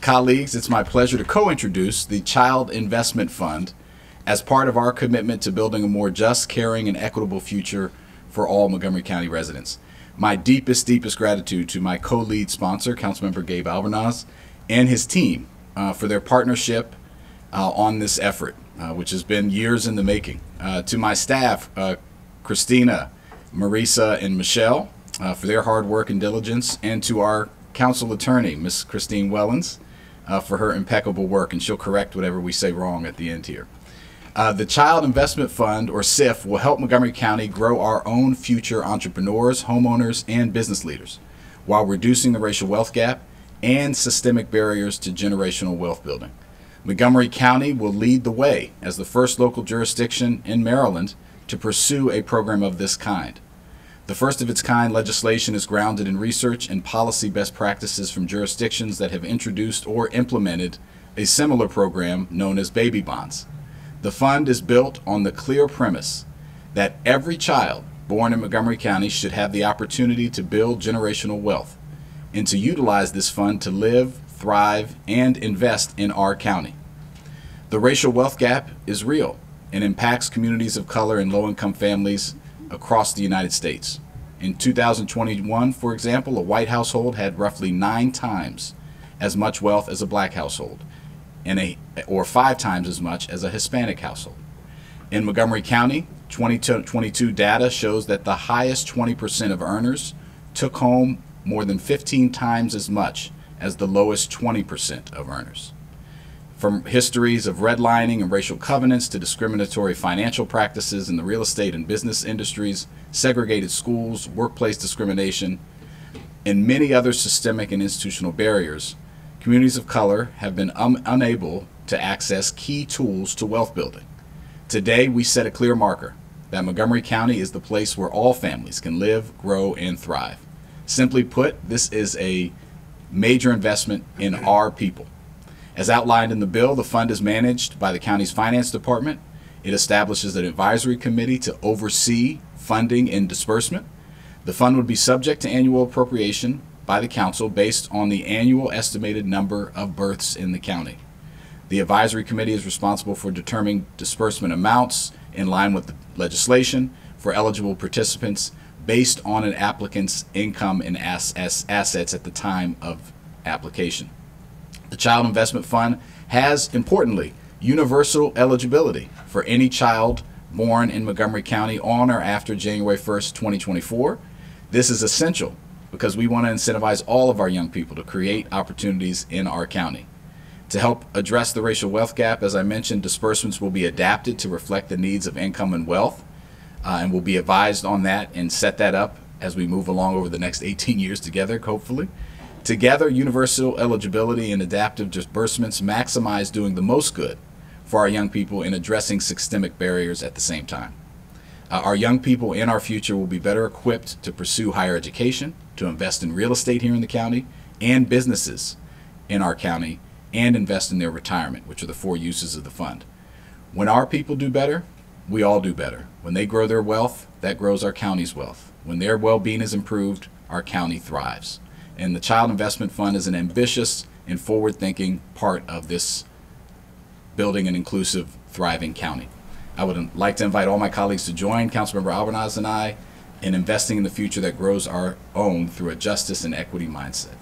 Colleagues, it's my pleasure to co-introduce the Child Investment Fund as part of our commitment to building a more just, caring, and equitable future for all Montgomery County residents. My deepest gratitude to my co-lead sponsor, Councilmember Gabe Albornoz, and his team for their partnership on this effort, which has been years in the making. To my staff, Christina, Marisa, and Michelle, for their hard work and diligence, and to our council attorney, Ms. Christine Wellens, for her impeccable work, and she'll correct whatever we say wrong at the end here. The Child Investment Fund, or CIF, will help Montgomery County grow our own future entrepreneurs, homeowners, and business leaders while reducing the racial wealth gap and systemic barriers to generational wealth building. Montgomery County will lead the way as the first local jurisdiction in Maryland to pursue a program of this kind. The first of its kind legislation is grounded in research and policy best practices from jurisdictions that have introduced or implemented a similar program known as baby bonds. The fund is built on the clear premise that every child born in Montgomery County should have the opportunity to build generational wealth and to utilize this fund to live, thrive, and invest in our county. The racial wealth gap is real and impacts communities of color and low-income families across the United States. In 2021, for example, a white household had roughly 9 times as much wealth as a black household, or 5 times as much as a Hispanic household. In Montgomery County, 2022 data shows that the highest 20% of earners took home more than 15 times as much as the lowest 20% of earners. From histories of redlining and racial covenants to discriminatory financial practices in the real estate and business industries, segregated schools, workplace discrimination, and many other systemic and institutional barriers, communities of color have been unable to access key tools to wealth building. Today, we set a clear marker that Montgomery County is the place where all families can live, grow, and thrive. Simply put, this is a major investment in our people. As outlined in the bill, the fund is managed by the county's finance department. It establishes an advisory committee to oversee funding and disbursement. The fund would be subject to annual appropriation by the council based on the annual estimated number of births in the county. The advisory committee is responsible for determining disbursement amounts in line with the legislation for eligible participants based on an applicant's income and assets at the time of application. The Child Investment Fund has, importantly, universal eligibility for any child born in Montgomery County on or after January 1st, 2024. This is essential because we want to incentivize all of our young people to create opportunities in our county. To help address the racial wealth gap, as I mentioned, disbursements will be adapted to reflect the needs of income and wealth, and we'll be advised on that and set that up as we move along over the next 18 years together, hopefully. Together, universal eligibility and adaptive disbursements maximize doing the most good for our young people in addressing systemic barriers at the same time. Our young people in our future will be better equipped to pursue higher education, to invest in real estate here in the county, and businesses in our county, and invest in their retirement, which are the 4 uses of the fund. When our people do better, we all do better. When they grow their wealth, that grows our county's wealth. When their well-being is improved, our county thrives. And the Child Investment Fund is an ambitious and forward-thinking part of this building an inclusive, thriving county. I would like to invite all my colleagues to join Councilmember Albornoz and I in investing in the future that grows our own through a justice and equity mindset.